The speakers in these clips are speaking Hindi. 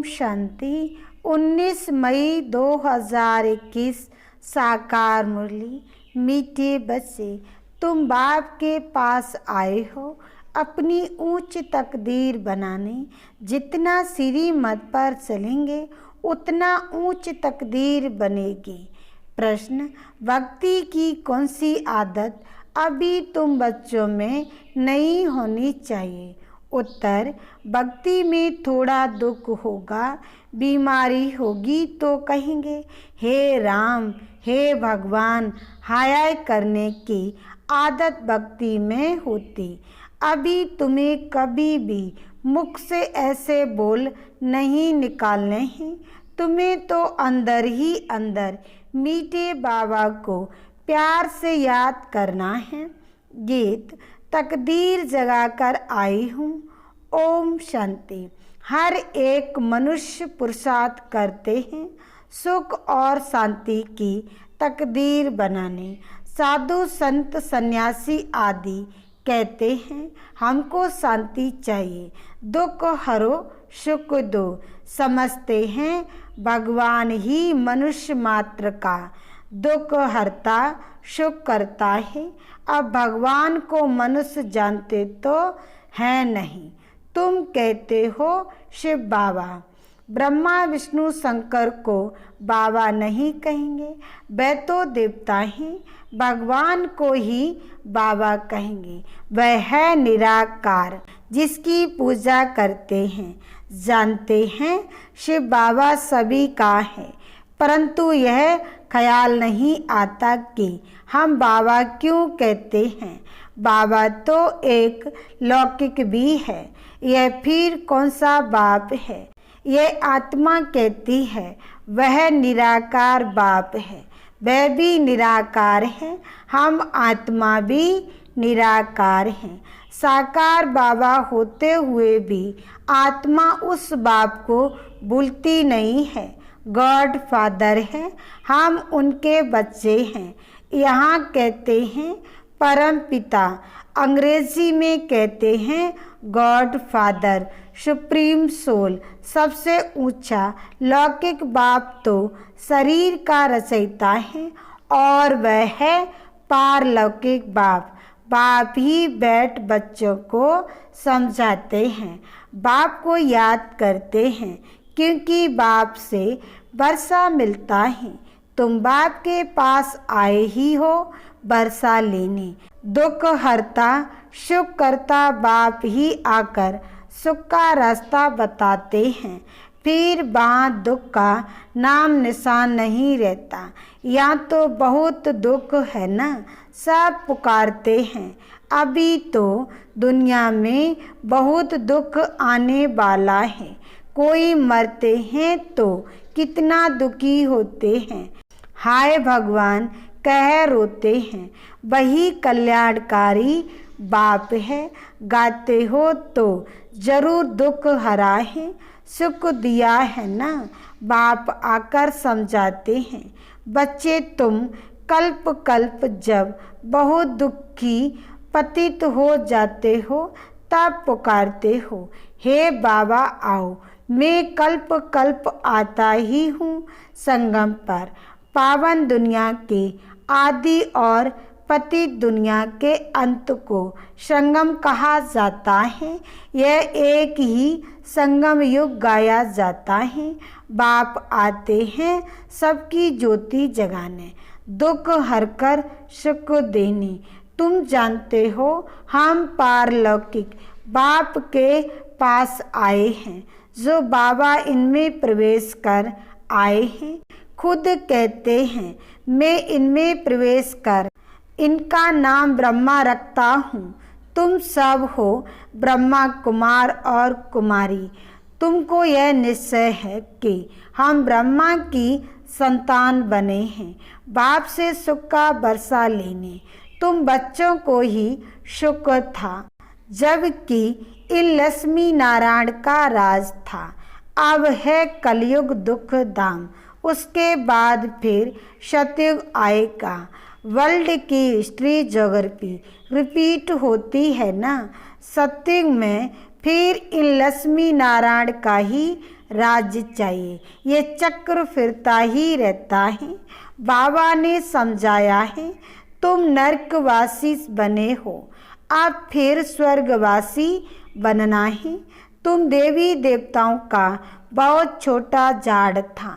शांति। 19 मई 2021 साकार मुरली। मीठे बच्चे, तुम बाप के पास आए हो अपनी ऊंच तकदीर बनाने। जितना श्रीमत पर चलेंगे उतना ऊंच तकदीर बनेगी। प्रश्न, भक्ति की कौन सी आदत अभी तुम बच्चों में नहीं होनी चाहिए? उत्तर, भक्ति में थोड़ा दुख होगा, बीमारी होगी तो कहेंगे हे राम, हे भगवान। हाय करने की आदत भक्ति में होती। अभी तुम्हें कभी भी मुख से ऐसे बोल नहीं निकालने हैं। तुम्हें तो अंदर ही अंदर मीठे बाबा को प्यार से याद करना है। गीत, तकदीर जगाकर आई हूँ। ओम शांति। हर एक मनुष्य पुरुषार्थ करते हैं सुख और शांति की तकदीर बनाने। साधु संत सन्यासी आदि कहते हैं हमको शांति चाहिए, दुख हरो सुख दो। समझते हैं भगवान ही मनुष्य मात्र का दुख हरता सुख करता है। अब भगवान को मनुष्य जानते तो है नहीं। तुम कहते हो शिव बाबा। ब्रह्मा विष्णु शंकर को बाबा नहीं कहेंगे, वे तो देवता हैं। भगवान को ही बाबा कहेंगे। वह है निराकार जिसकी पूजा करते हैं। जानते हैं शिव बाबा सभी का है, परंतु यह ख्याल नहीं आता कि हम बाबा क्यों कहते हैं। बाबा तो एक लौकिक भी है, यह फिर कौन सा बाप है? यह आत्मा कहती है वह निराकार बाप है, वह भी निराकार है। हम आत्मा भी निराकार हैं। साकार बाबा होते हुए भी आत्मा उस बाप को भूलती नहीं है। गॉड फादर है, हम उनके बच्चे हैं। यहाँ कहते हैं परम पिता, अंग्रेजी में कहते हैं गॉड फादर, सुप्रीम सोल। सबसे ऊंचा लौकिक बाप तो शरीर का रचयिता है और वह है पारलौकिक बाप। बाप ही बैठ बच्चों को समझाते हैं, बाप को याद करते हैं क्योंकि बाप से वर्षा मिलता है। तुम बाप के पास आए ही हो वर्षा लेने। दुख हरता सुख करता बाप ही आकर सुख का रास्ता बताते हैं। फिर वहाँ दुख का नाम निशान नहीं रहता। यहाँ तो बहुत दुख है ना, सब पुकारते हैं। अभी तो दुनिया में बहुत दुख आने वाला है। कोई मरते हैं तो कितना दुखी होते हैं। हाय भगवान कह रोते हैं। वही कल्याणकारी बाप है। गाते हो तो जरूर दुख हरा है, सुख दिया है ना। बाप आकर समझाते हैं बच्चे, तुम कल्प कल्प जब बहुत दुखी पतित हो जाते हो तब पुकारते हो हे बाबा आओ। मैं कल्प कल्प आता ही हूँ संगम पर। पावन दुनिया के आदि और पतित दुनिया के अंत को संगम कहा जाता है। यह एक ही संगम युग गाया जाता है। बाप आते हैं सबकी ज्योति जगाने, दुख हरकर सुख देने। तुम जानते हो हम पारलौकिक बाप के पास आए हैं, जो बाबा इनमें प्रवेश कर आए हैं। खुद कहते हैं मैं इनमें प्रवेश कर इनका नाम ब्रह्मा रखता हूँ। तुम सब हो ब्रह्मा कुमार और कुमारी। तुमको यह निश्चय है कि हम ब्रह्मा की संतान बने हैं, बाप से सुख का वर्षा लेने। तुम बच्चों को ही सुख था, जबकि इन लक्ष्मी नारायण का राज था। अब है कलयुग दुख धाम, उसके बाद फिर सतयुग आएगा। वर्ल्ड की हिस्ट्री ज्योग्राफी रिपीट होती है ना। सतयुग में फिर इन लक्ष्मी नारायण का ही राज्य चाहिए। ये चक्र फिरता ही रहता है। बाबा ने समझाया है, तुम नरकवासी बने हो, अब फिर स्वर्गवासी बनना है। तुम देवी देवताओं का बहुत छोटा झाड़ था,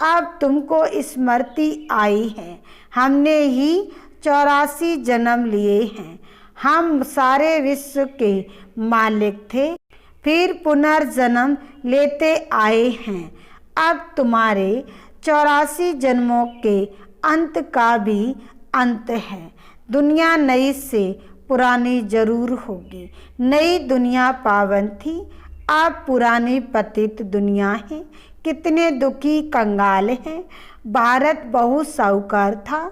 अब तुमको स्मृति आई है। हमने ही 84 जन्म लिए हैं। हम सारे विश्व के मालिक थे, फिर पुनर्जन्म लेते आए हैं। अब तुम्हारे 84 जन्मों के अंत का भी अंत है। दुनिया नई से पुरानी जरूर होगी। नई दुनिया पावन थी, अब पुरानी पतित दुनिया है। कितने दुखी कंगाल हैं। भारत बहुत साहूकार था,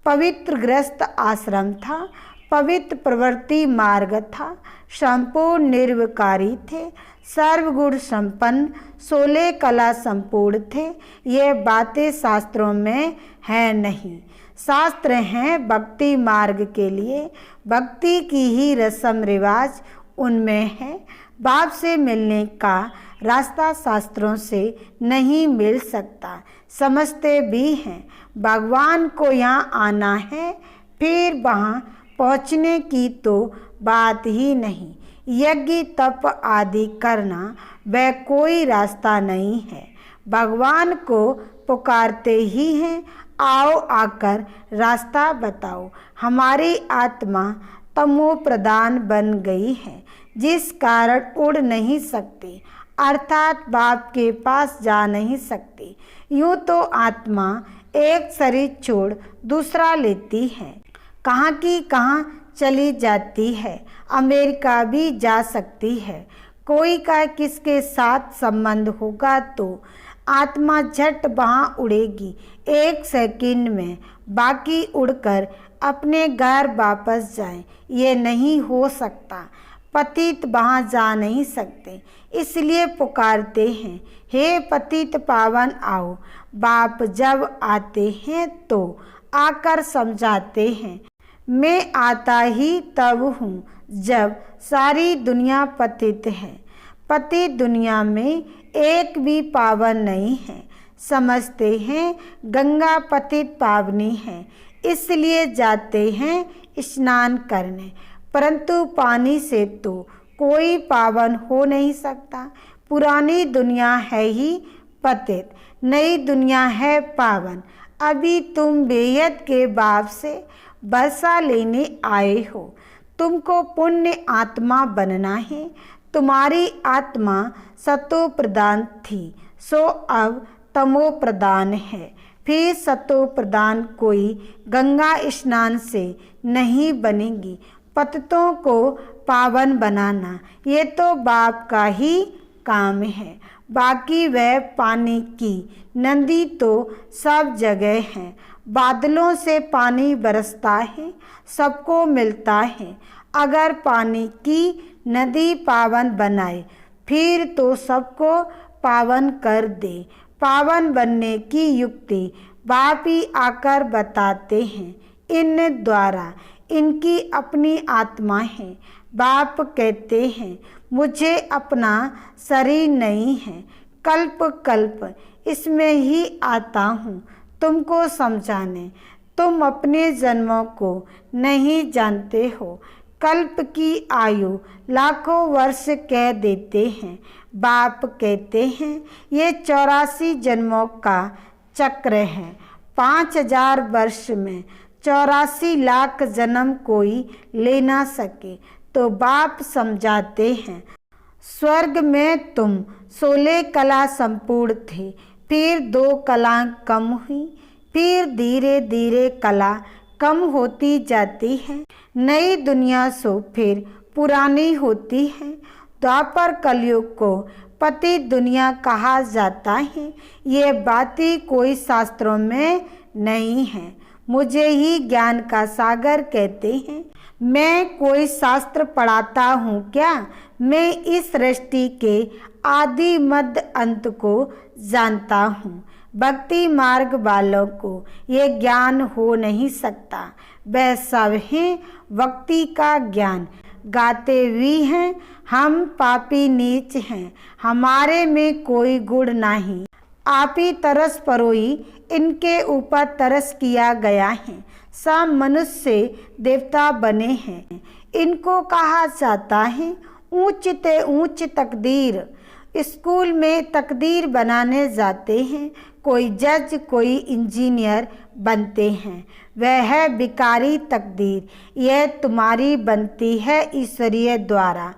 पवित्र गृहस्थ आश्रम था, पवित्र प्रवृत्ति मार्ग था, संपूर्ण निर्विकारी थे, सर्वगुण संपन्न, 16 कला संपूर्ण थे। ये बातें शास्त्रों में है नहीं। शास्त्र हैं भक्ति मार्ग के लिए, भक्ति की ही रस्म रिवाज उनमें है। बाप से मिलने का रास्ता शास्त्रों से नहीं मिल सकता। समझते भी हैं भगवान को यहाँ आना है, फिर वहाँ पहुँचने की तो बात ही नहीं। यज्ञ तप आदि करना वह कोई रास्ता नहीं है। भगवान को पुकारते ही हैं, आओ आकर रास्ता बताओ। हमारी आत्मा तमो प्रधान बन गई है, जिस कारण उड़ नहीं सकती, अर्थात बाप के पास जा नहीं सकती। यूँ तो आत्मा एक शरीर छोड़ दूसरा लेती है, कहाँ की कहाँ चली जाती है। अमेरिका भी जा सकती है। कोई का किसके साथ संबंध होगा तो आत्मा झट वहाँ उड़ेगी, एक सेकंड में। बाकी उड़कर अपने घर वापस जाए, ये नहीं हो सकता। पतित वहाँ जा नहीं सकते, इसलिए पुकारते हैं, हे पतित पावन आओ। बाप जब आते हैं तो आकर समझाते हैं, मैं आता ही तब हूँ जब सारी दुनिया पतित है। पतित दुनिया में एक भी पावन नहीं है। समझते हैं गंगा पतित पावनी है, इसलिए जाते हैं स्नान करने, परंतु पानी से तो कोई पावन हो नहीं सकता। पुरानी दुनिया है ही पतित, नई दुनिया है पावन। अभी तुम बेहद के बाप से बरसा लेने आए हो। तुमको पुण्य आत्मा बनना है। तुम्हारी आत्मा सतो प्रधान थी, सो अब तमो प्रधान है। फिर सतो प्रधान कोई गंगा स्नान से नहीं बनेगी। पतितों को पावन बनाना ये तो बाप का ही काम है। बाकी वह पानी की नदी तो सब जगह है। बादलों से पानी बरसता है, सबको मिलता है। अगर पानी की नदी पावन बनाए, फिर तो सबको पावन कर दे। पावन बनने की युक्ति बाप ही आकर बताते हैं। इन द्वारा इनकी अपनी आत्मा है। बाप कहते हैं, मुझे अपना शरीर नहीं है, कल्प कल्प इसमें ही आता हूँ तुमको समझाने। तुम अपने जन्मों को नहीं जानते हो। कल्प की आयु लाखों वर्ष कह देते हैं। बाप कहते हैं, ये 84 जन्मों का चक्र है। 5000 वर्ष में 84 लाख जन्म कोई ले ना सके। तो बाप समझाते हैं, स्वर्ग में तुम 16 कला संपूर्ण थे, फिर 2 कला कम हुई, फिर धीरे धीरे कला कम होती जाती है। नई दुनिया सो फिर पुरानी होती है। द्वापर कलयुग को पति दुनिया कहा जाता है। ये बातें कोई शास्त्रों में नहीं है। मुझे ही ज्ञान का सागर कहते हैं। मैं कोई शास्त्र पढ़ाता हूँ क्या? मैं इस सृष्टि के आदि मध्य अंत को जानता हूँ। भक्ति मार्ग वालों को ये ज्ञान हो नहीं सकता। वह सब है भक्ति का ज्ञान। गाते भी हैं, हम पापी नीच हैं, हमारे में कोई गुण नहीं। आप ही तरस परोई इनके ऊपर तरस किया गया है। सब मनुष्य देवता बने हैं। इनको कहा जाता है ऊंच ते ऊंच तकदीर। स्कूल में तकदीर बनाने जाते हैं। कोई जज, कोई इंजीनियर बनते हैं। वह है बिकारी तकदीर। यह तुम्हारी बनती है ईश्वरीय द्वारा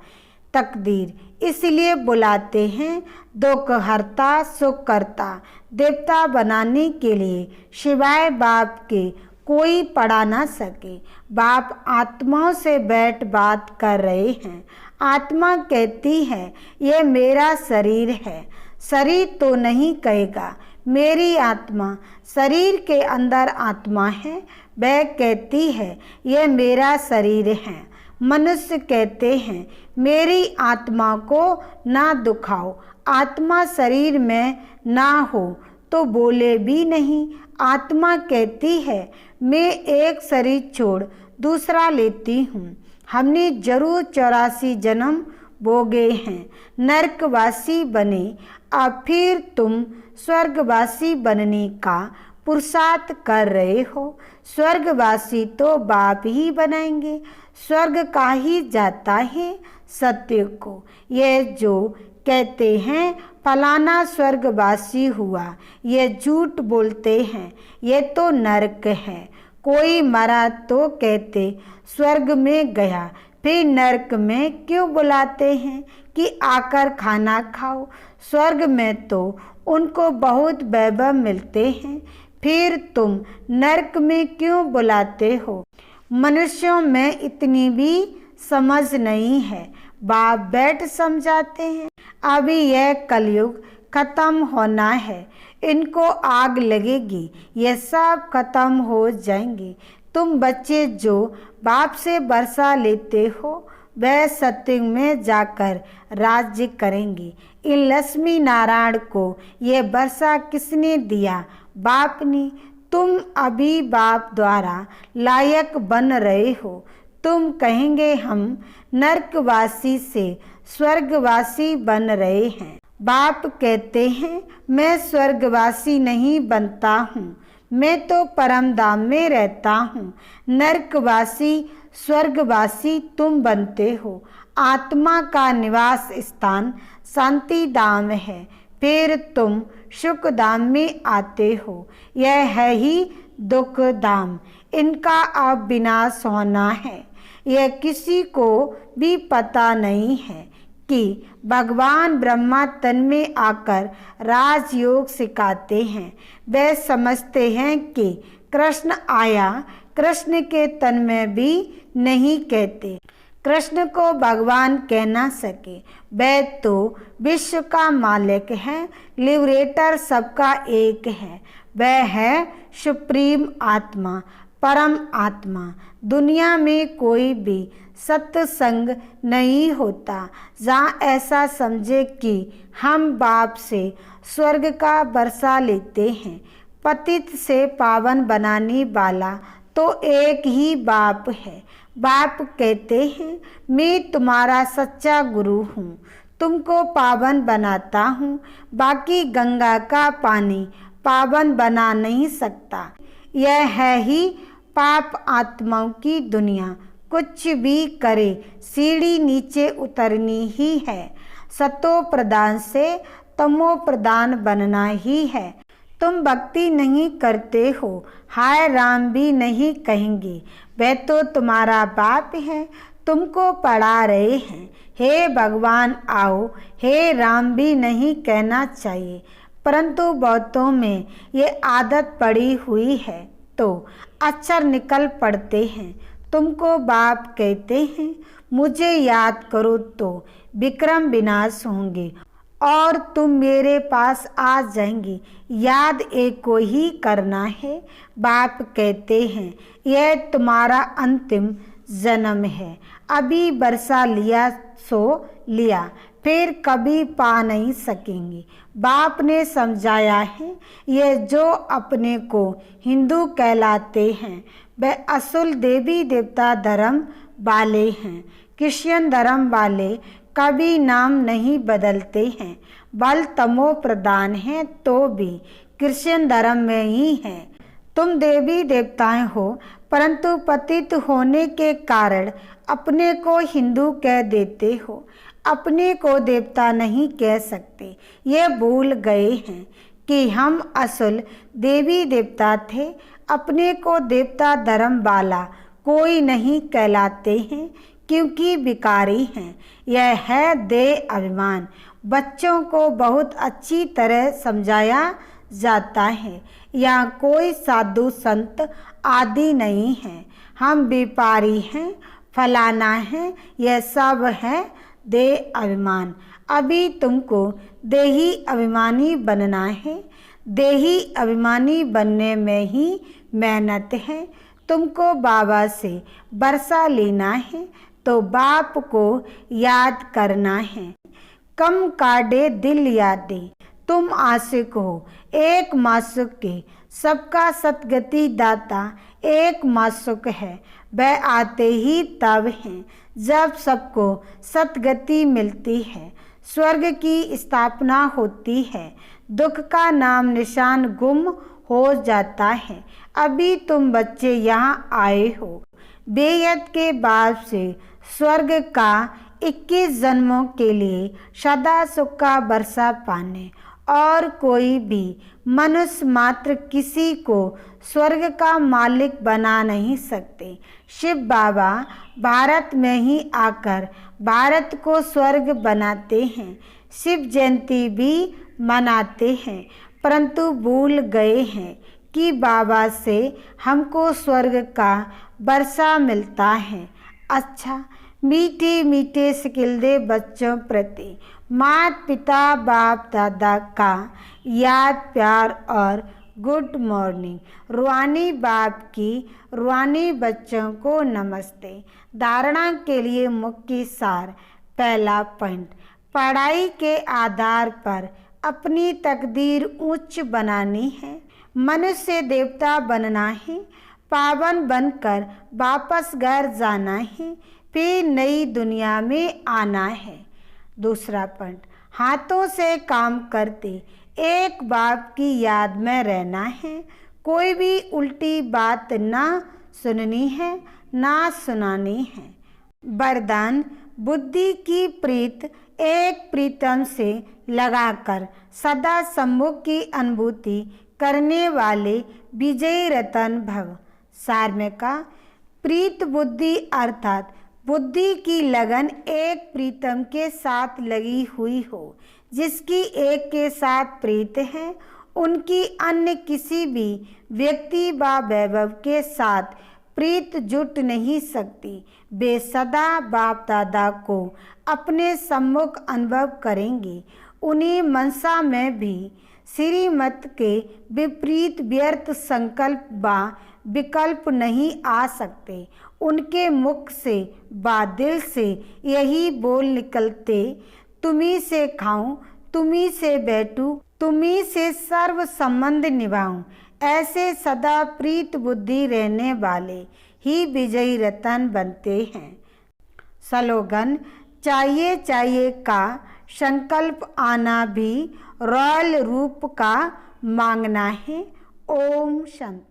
तकदीर। इसलिए बुलाते हैं दुख हरता सुख करता। देवता बनाने के लिए सिवाय बाप के कोई पढ़ा ना सके। बाप आत्माओं से बैठ बात कर रहे हैं। आत्मा कहती है ये मेरा शरीर है। शरीर तो नहीं कहेगा मेरी आत्मा। शरीर के अंदर आत्मा है। वह कहती है ये मेरा शरीर है। मनुष्य कहते हैं मेरी आत्मा को ना दुखाओ। आत्मा शरीर में ना हो तो बोले भी नहीं। आत्मा कहती है मैं एक शरीर छोड़ दूसरा लेती हूँ। हमने जरूर 84 जन्म भोगे हैं, नरकवासी बने। अब फिर तुम स्वर्गवासी बनने का पुरुषार्थ कर रहे हो। स्वर्गवासी तो बाप ही बनाएंगे। स्वर्ग का ही जाता है सत्य को। यह जो कहते हैं फलाना स्वर्गवासी हुआ, ये झूठ बोलते हैं। ये तो नरक है। कोई मरा तो कहते स्वर्ग में गया। फिर नरक में क्यों बुलाते हैं कि आकर खाना खाओ। स्वर्ग में तो उनको बहुत वैभव मिलते हैं। फिर तुम नरक में क्यों बुलाते हो। मनुष्यों में इतनी भी समझ नहीं है। बाप बैठ समझाते हैं अभी यह कलयुग खत्म होना है। इनको आग लगेगी, ये सब खत्म हो जाएंगे। तुम बच्चे जो बाप से वर्षा लेते हो वह सत्युग में जाकर राज्य करेंगे। इन लक्ष्मी नारायण को ये वर्षा किसने दिया? बाप ने। तुम अभी बाप द्वारा लायक बन रहे हो। तुम कहेंगे हम नरकवासी से स्वर्गवासी बन रहे हैं। बाप कहते हैं मैं स्वर्गवासी नहीं बनता हूँ, मैं तो परम धाम में रहता हूँ। नरकवासी स्वर्गवासी तुम बनते हो। आत्मा का निवास स्थान शांति धाम है। फिर तुम सुख धाम में आते हो। यह है ही दुख धाम। इनका अब विनाश होना है। यह किसी को भी पता नहीं है कि भगवान ब्रह्मा तन में आकर राजयोग सिखाते हैं। वे समझते हैं कि कृष्ण आया। कृष्ण के तन में भी नहीं कहते। कृष्ण को भगवान कह ना सके। वह तो विश्व का मालिक है, लिबरेटर सबका एक है। वह है सुप्रीम आत्मा, परम आत्मा। दुनिया में कोई भी सत्संग नहीं होता जहाँ ऐसा समझे कि हम बाप से स्वर्ग का वर्षा लेते हैं। पतित से पावन बनाने वाला तो एक ही बाप है। बाप कहते हैं मैं तुम्हारा सच्चा गुरु हूँ, तुमको पावन बनाता हूँ। बाकी गंगा का पानी पावन बना नहीं सकता। यह है ही पाप आत्माओं की दुनिया। कुछ भी करे सीढ़ी नीचे उतरनी ही है। सतो प्रदान से तमो प्रदान बनना ही है। तुम भक्ति नहीं करते हो, हाय राम भी नहीं कहेंगे। वह तो तुम्हारा बाप है, तुमको पढ़ा रहे हैं। हे भगवान आओ, हे राम भी नहीं कहना चाहिए, परंतु बहुतों में ये आदत पड़ी हुई है तो अक्षर निकल पड़ते हैं। तुमको बाप कहते हैं मुझे याद करो तो विक्रम विनाश होंगे और तुम मेरे पास आ जाएंगे। याद एक को ही करना है। बाप कहते हैं यह तुम्हारा अंतिम जन्म है। अभी वर्षा लिया सो लिया, फिर कभी पा नहीं सकेंगे। बाप ने समझाया है ये जो अपने को हिंदू कहलाते हैं वह असुल देवी देवता धर्म वाले हैं। क्रिश्चियन धर्म वाले कभी नाम नहीं बदलते हैं। बल तमो प्रधान है तो भी क्रिश्चियन धर्म में ही है। तुम देवी देवताएं हो, परंतु पतित होने के कारण अपने को हिंदू कह देते हो, अपने को देवता नहीं कह सकते। ये भूल गए हैं कि हम असल देवी देवता थे। अपने को देवता धर्म वाला कोई नहीं कहलाते हैं, क्योंकि विकारी हैं। यह है देह अभिमान। बच्चों को बहुत अच्छी तरह समझाया जाता है। यहाँ कोई साधु संत आदि नहीं है। हम व्यापारी हैं, फलाना है, यह सब है देह अभिमान। अभी तुमको देही अभिमानी बनना है। देही अभिमानी बनने में ही मेहनत है। तुमको बाबा से बरसा लेना है तो बाप को याद करना है। कम काढ़े दिल यादें, तुम आशिक हो एक मासुक के। सबका सतगति दाता एक मासुक है। वह आते ही तब हैं जब सबको सतगति मिलती है। स्वर्ग की स्थापना होती है। दुख का नाम निशान गुम हो जाता है। अभी तुम बच्चे यहाँ आए हो। बेयत के बाद से स्वर्ग का 21 जन्मों के लिए सदा सुख का बरसा पाने, और कोई भी मनुष्य मात्र किसी को स्वर्ग का मालिक बना नहीं सकते। शिव बाबा भारत में ही आकर भारत को स्वर्ग बनाते हैं। शिव जयंती भी मनाते हैं, परंतु भूल गए हैं कि बाबा से हमको स्वर्ग का बरसा मिलता है। अच्छा, मीठे मीठे सिकिलदे बच्चों प्रति माता पिता बाप दादा का याद प्यार और गुड मॉर्निंग। रूहानी बाप की रूहानी बच्चों को नमस्ते। धारणा के लिए मुख्य सार। पहला पॉइंट, पढ़ाई के आधार पर अपनी तकदीर उच्च बनानी है। मनुष्य देवता बनना है। पावन बनकर वापस घर जाना है, फिर नई दुनिया में आना है। दूसरा पॉइंट, हाथों से काम करते एक बाप की याद में रहना है। कोई भी उल्टी बात ना सुननी है, ना सुनानी है। वरदान, बुद्धि की प्रीत एक प्रीतम से लगाकर सदा सम्मुख की अनुभूति करने वाले विजयी रतन भव। सार में का प्रीत बुद्धि अर्थात बुद्धि की लगन एक प्रीतम के साथ लगी हुई हो। जिसकी एक के साथ प्रीत है, उनकी अन्य किसी भी व्यक्ति व वैभव के साथ प्रीत जुट नहीं सकती। वे सदा बाप दादा को अपने सम्मुख अनुभव करेंगे। उन्हें मनसा में भी श्रीमत के विपरीत व्यर्थ संकल्प व विकल्प नहीं आ सकते। उनके मुख से व दिल से यही बोल निकलते, तुम्ही से खाऊं, तुम्ही से बैठूं, तुम्ही से सर्व संबंध निभाऊं। ऐसे सदा प्रीत बुद्धि रहने वाले ही विजयी रतन बनते हैं। स्लोगन, चाहिए चाहिए का संकल्प आना भी रॉयल रूप का मांगना है। ओम शांति।